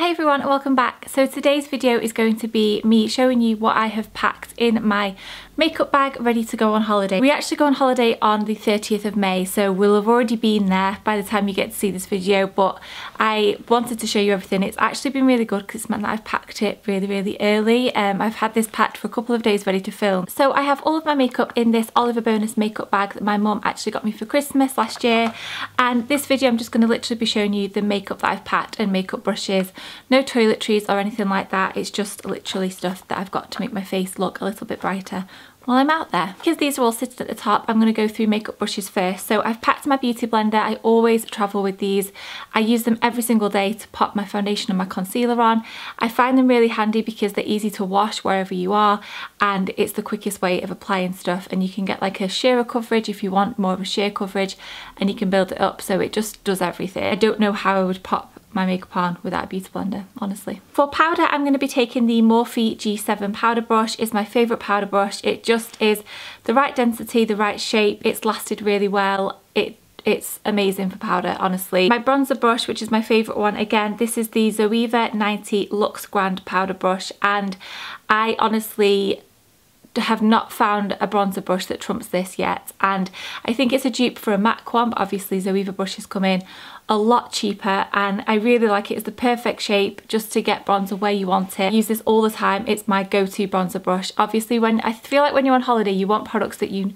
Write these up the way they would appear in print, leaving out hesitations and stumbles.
Hey everyone, welcome back. So today's video is going to be me showing you what I have packed in my makeup bag ready to go on holiday. We actually go on holiday on the 30th of May, so we'll have already been there by the time you get to see this video, but I wanted to show you everything. It's actually been really good because it's meant that I've packed it really early. I've had this packed for a couple of days ready to film. So I have all of my makeup in this Oliver Bonus makeup bag that my mum actually got me for Christmas last year, and this video I'm just going to literally be showing you the makeup that I've packed and makeup brushes. No toiletries or anything like that, it's just literally stuff that I've got to make my face look a little bit brighter while I'm out there. Because these are all sitting at the top, I'm going to go through makeup brushes first. So I've packed my beauty blender. I always travel with these. I use them every single day to pop my foundation and my concealer on. I find them really handy because they're easy to wash wherever you are, and it's the quickest way of applying stuff, and you can get like a sheer coverage if you want more of a sheer coverage, and you can build it up, so it just does everything. I don't know how I would pop my makeup on without a beauty blender, honestly. For powder, I'm going to be taking the Morphe G7 powder brush. It's my favourite powder brush. It just is the right density, the right shape. It's lasted really well. It's amazing for powder, honestly. My bronzer brush, which is my favourite one, again, this is the Zoeva 90 Luxe Grand powder brush, and I honestly have not found a bronzer brush that trumps this yet, and I think it's a dupe for a MAC one, but obviously Zoeva brushes come in a lot cheaper, and I really like it. It's the perfect shape just to get bronzer where you want it. I use this all the time. It's my go-to bronzer brush. Obviously, I feel like when you're on holiday you want products that you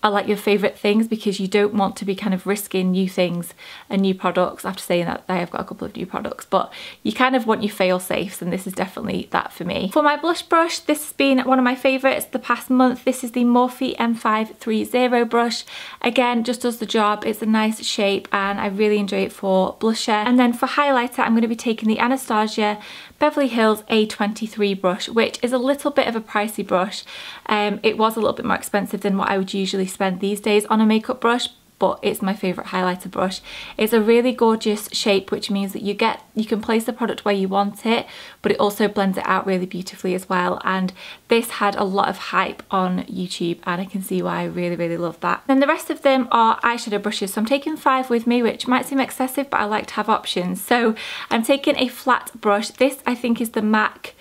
are like your favourite things, because you don't want to be kind of risking new things and new products. After saying that, I have got a couple of new products, but you kind of want your fail safes, and this is definitely that for me. For my blush brush, this has been one of my favourites the past month. This is the Morphe M530 brush. Again, just does the job. It's a nice shape and I really enjoy it for blusher. And then for highlighter, I'm going to be taking the Anastasia Beverly Hills A23 brush, which is a little bit of a pricey brush. It was a little bit more expensive than what I would usually spend these days on a makeup brush, but it's my favourite highlighter brush. It's a really gorgeous shape, which means that you can place the product where you want it, but it also blends it out really beautifully as well. And this had a lot of hype on YouTube, and I can see why I really love that. Then the rest of them are eyeshadow brushes, so I'm taking 5 with me, which might seem excessive, but I like to have options. So I'm taking a flat brush. This I think is the MAC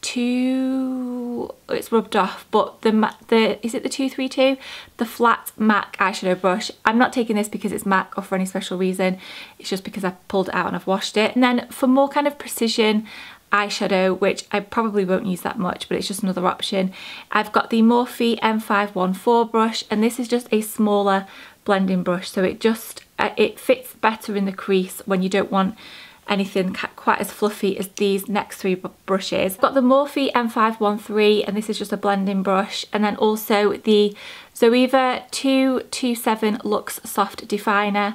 it's rubbed off, but is it the 232? The flat MAC eyeshadow brush. I'm not taking this because it's MAC or for any special reason. It's just because I pulled it out and I've washed it. And then for more kind of precision eyeshadow, which I probably won't use that much, but it's just another option, I've got the Morphe M514 brush, and this is just a smaller blending brush, so it fits better in the crease when you don't want anything quite as fluffy as these next 3 brushes. I've got the Morphe M513, and this is just a blending brush, and then also the Zoeva 227 Luxe Soft Definer.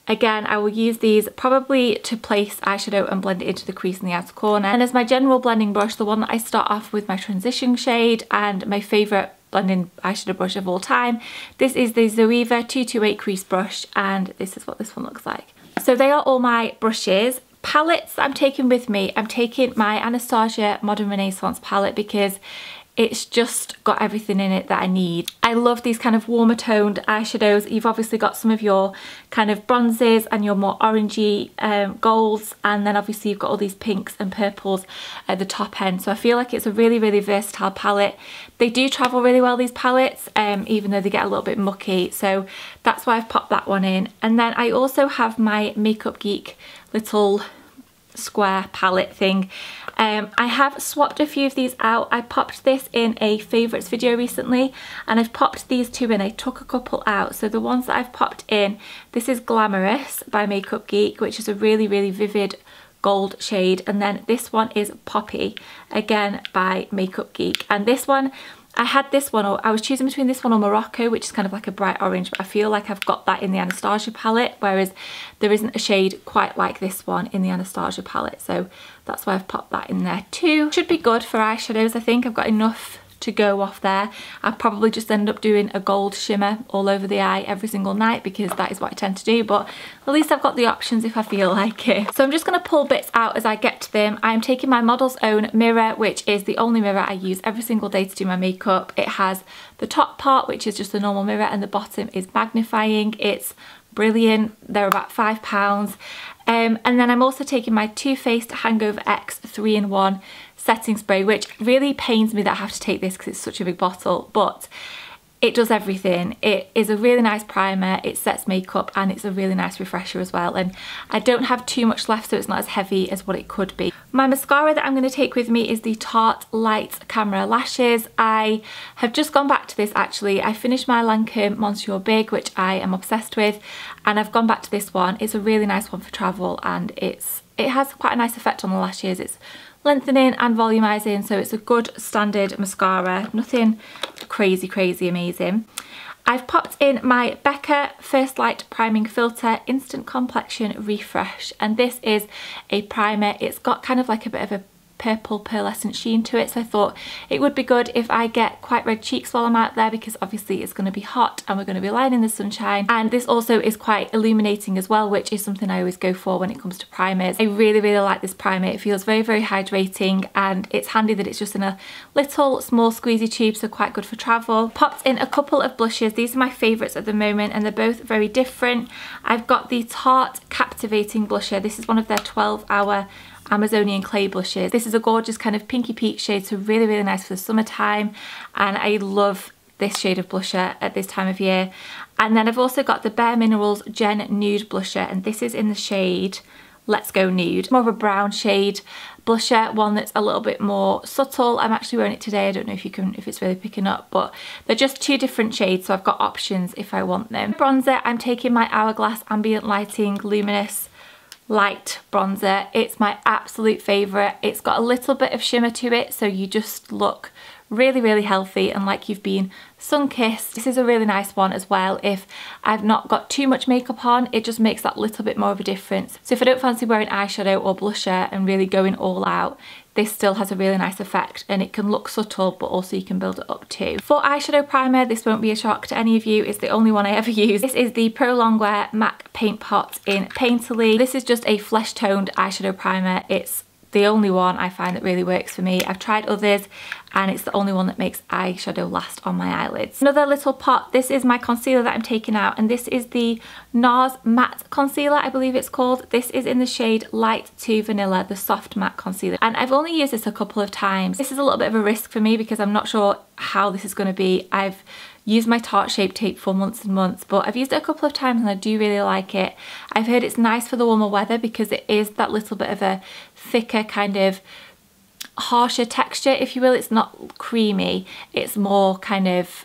Again, I will use these probably to place eyeshadow and blend it into the crease in the outer corner. And as my general blending brush, the one that I start off with my transition shade and my favourite blending eyeshadow brush of all time, this is the Zoeva 228 crease brush, and this is what this one looks like. So they are all my brushes. Palettes I'm taking with me, I'm taking my Anastasia Modern Renaissance palette because it's just got everything in it that I need. I love these kind of warmer toned eyeshadows. You've obviously got some of your kind of bronzes and your more orangey golds, and then obviously you've got all these pinks and purples at the top end. So I feel like it's a really versatile palette. They do travel really well, these palettes, even though they get a little bit mucky. So that's why I've popped that one in. And then I also have my Makeup Geek little square palette thing. I have swapped a few of these out. I popped this in a favourites video recently, and I've popped these 2 in. I took a couple out. So the ones that I've popped in, this is Glamorous by Makeup Geek, which is a really vivid gold shade, and then this one is Poppy, again by Makeup Geek. And this one, I had this one, or I was choosing between this one or Morocco, which is kind of like a bright orange, but I feel like I've got that in the Anastasia palette, whereas there isn't a shade quite like this one in the Anastasia palette, so that's why I've popped that in there too. Should be good for eyeshadows, I think. I've got enough to go off there. I'll probably just end up doing a gold shimmer all over the eye every single night, because that is what I tend to do, but at least I've got the options if I feel like it. So I'm just going to pull bits out as I get to them. I'm taking my Model's Own mirror, which is the only mirror I use every single day to do my makeup. It has the top part, which is just a normal mirror, and the bottom is magnifying. It's brilliant. They're about £5. And then I'm also taking my Too Faced Hangover X 3-in-1 setting spray, which really pains me that I have to take this because it's such a big bottle, but it does everything. It is a really nice primer, it sets makeup, and it's a really nice refresher as well. And I don't have too much left, so it's not as heavy as what it could be. My mascara that I'm going to take with me is the Tarte Light Camera Lashes. I have just gone back to this actually. I finished my Lancome Monsieur Big, which I am obsessed with, and I've gone back to this one. It's a really nice one for travel, and it has quite a nice effect on the lashes. It's lengthening and volumizing, so it's a good standard mascara, nothing crazy amazing. I've popped in my Becca First Light Priming Filter Instant Complexion Refresh, and this is a primer. It's got kind of like a bit of a purple pearlescent sheen to it, so I thought it would be good if I get quite red cheeks while I'm out there, because obviously it's going to be hot and we're going to be lying in the sunshine. And this also is quite illuminating as well, which is something I always go for when it comes to primers. I really like this primer. It feels very hydrating, and it's handy that it's just in a little small squeezy tube, so quite good for travel. Popped in a couple of blushes. These are my favourites at the moment, and they're both very different. I've got the Tarte Captivating Blusher. This is one of their 12-hour Amazonian clay blushes. This is a gorgeous kind of pinky peach shade, so really nice for the summertime, and I love this shade of blusher at this time of year. And then I've also got the Bare Minerals Gen Nude Blusher, and this is in the shade Let's Go Nude. More of a brown shade blusher, one that's a little bit more subtle. I'm actually wearing it today. I don't know if it's really picking up, but they're just two different shades, so I've got options if I want them. Bronzer, I'm taking my Hourglass Ambient Lighting Luminous Light bronzer. It's my absolute favourite. It's got a little bit of shimmer to it, so you just look really healthy and like you've been sun-kissed. This is a really nice one as well if I've not got too much makeup on. It just makes that little bit more of a difference. So if I don't fancy wearing eyeshadow or blusher and really going all out, this still has a really nice effect, and it can look subtle but also you can build it up too. For eyeshadow primer, this won't be a shock to any of you, it's the only one I ever use. This is the Pro Longwear MAC Paint Pot in Painterly. This is just a flesh toned eyeshadow primer. It's the only one I find that really works for me. I've tried others and it's the only one that makes eyeshadow last on my eyelids. Another little pot, this is my concealer that I'm taking out, and this is the NARS Matte Concealer, I believe it's called. This is in the shade Light to Vanilla, the soft matte concealer, and I've only used this a couple of times. This is a little bit of a risk for me because I'm not sure how this is going to be. I've used my Tarte Shape Tape for months and months, but I've used it a couple of times and I do really like it. I've heard it's nice for the warmer weather because it is that little bit of a thicker kind of harsher texture, if you will. It's not creamy, it's more kind of,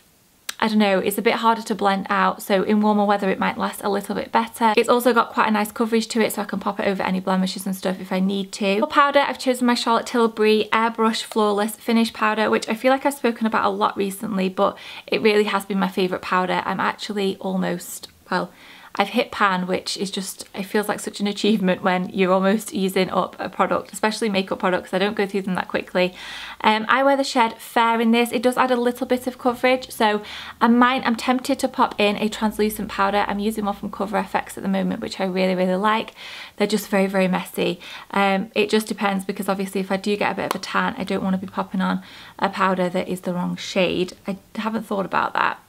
I don't know, it's a bit harder to blend out, so in warmer weather it might last a little bit better. It's also got quite a nice coverage to it, so I can pop it over any blemishes and stuff if I need to. For powder, I've chosen my Charlotte Tilbury Airbrush Flawless Finish Powder, which I feel like I've spoken about a lot recently, but it really has been my favourite powder. I'm actually almost, well, I've hit pan, which is just, it feels like such an achievement when you're almost using up a product, especially makeup products. I don't go through them that quickly. I wear the shade Fair in this. It does add a little bit of coverage, so I'm tempted to pop in a translucent powder. I'm using one from Cover FX at the moment, which I really like. They're just very messy. It just depends, because obviously if I do get a bit of a tan, I don't want to be popping on a powder that is the wrong shade. I haven't thought about that.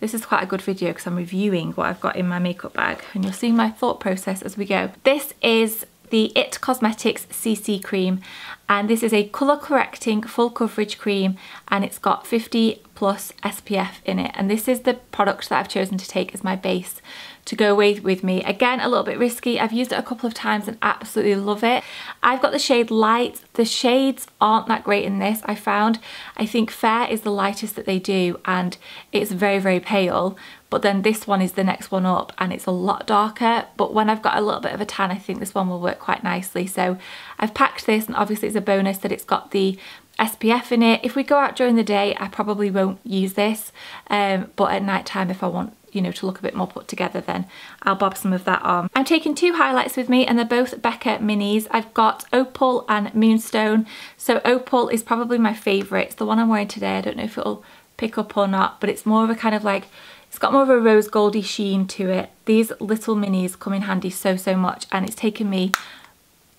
This is quite a good video because I'm reviewing what I've got in my makeup bag, and you'll see my thought process as we go. This is the IT Cosmetics CC cream, and this is a colour correcting full coverage cream, and it's got 50+ SPF in it, and this is the product that I've chosen to take as my base to go away with me. Again, a little bit risky. I've used it a couple of times and absolutely love it. I've got the shade Light. The shades aren't that great in this, I found. I think Fair is the lightest that they do, and it's very pale, but then this one is the next one up and it's a lot darker, but when I've got a little bit of a tan, I think this one will work quite nicely. So I've packed this, and obviously it's a bonus that it's got the SPF in it. If we go out during the day, I probably won't use this, but at night time, if I want, you know, to look a bit more put together, then I'll bob some of that on. I'm taking two highlights with me, and they're both Becca minis. I've got Opal and Moonstone. So Opal is probably my favourite. It's the one I'm wearing today. I don't know if it'll pick up or not, but it's more of a kind of like, it's got more of a rose goldy sheen to it. These little minis come in handy so much, and it's taken me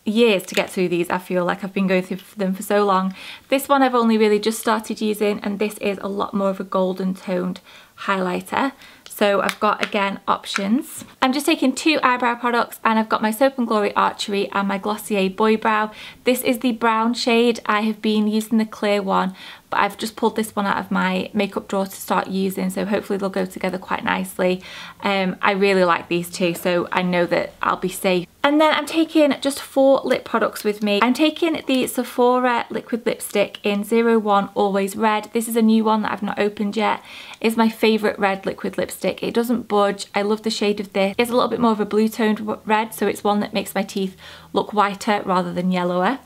years to get through these. I feel like I've been going through them for so long. This one I've only really just started using, and this is a lot more of a golden toned highlighter. So I've got, again, options. I'm just taking 2 eyebrow products, and I've got my Soap & Glory Archery and my Glossier Boy Brow. This is the brown shade. I have been using the clear one, but I've just pulled this one out of my makeup drawer to start using, so hopefully they'll go together quite nicely. I really like these two, so I know that I'll be safe. And then I'm taking just 4 lip products with me. I'm taking the Sephora liquid lipstick in 01 Always Red. This is a new one that I've not opened yet. It's my favourite red liquid lipstick. It doesn't budge. I love the shade of this. It's a little bit more of a blue toned red, so it's one that makes my teeth look whiter rather than yellower.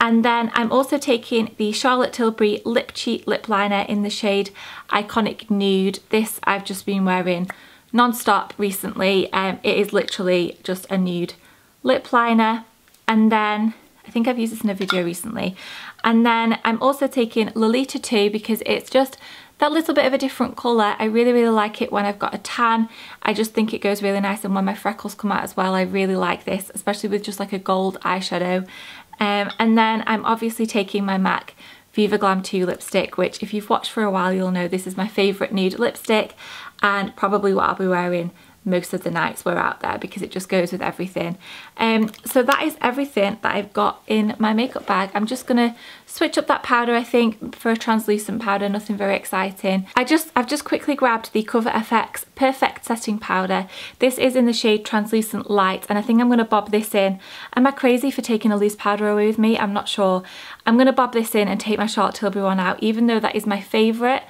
And then I'm also taking the Charlotte Tilbury Lip Cheat Lip Liner in the shade Iconic Nude. This I've just been wearing non-stop recently. It is literally just a nude lip liner. And then, I think I've used this in a video recently. And then I'm also taking Lolita 2 because it's just that little bit of a different colour. I really, really like it when I've got a tan. I just think it goes really nice, and when my freckles come out as well, I really like this, especially with just like a gold eyeshadow. And then I'm obviously taking my MAC Viva Glam 2 lipstick, which if you've watched for a while, you'll know this is my favourite nude lipstick, and probably what I'll be wearing most of the nights we're out there because it just goes with everything. So that is everything that I've got in my makeup bag. I'm just gonna switch up that powder, I think, for a translucent powder, nothing very exciting. I've just quickly grabbed the Cover FX Perfect Setting Powder. This is in the shade Translucent Light, and I think I'm gonna bob this in. Am I crazy for taking a loose powder away with me? I'm not sure. I'm gonna bob this in and take my Charlotte Tilbury one out. Even though that is my favourite,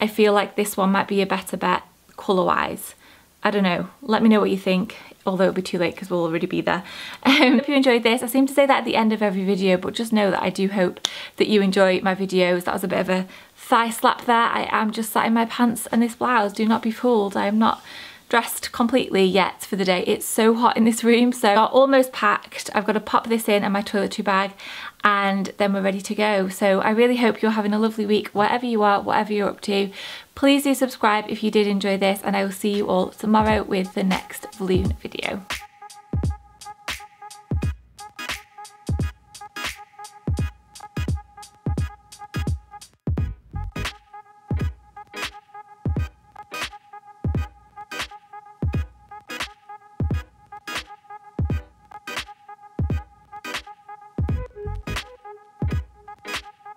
I feel like this one might be a better bet colour-wise. I don't know, let me know what you think, although it'll be too late because we'll already be there. Hope you enjoyed this. I seem to say that at the end of every video, but just know that I do hope that you enjoy my videos. That was a bit of a thigh slap there. I am just sat in my pants and this blouse. Do not be fooled. I am not dressed completely yet for the day. It's so hot in this room, so I'm almost packed. I've got to pop this in my toiletry bag, and then we're ready to go. So I really hope you're having a lovely week wherever you are, whatever you're up to. Please do subscribe if you did enjoy this, and I will see you all tomorrow with the next VLUNE video.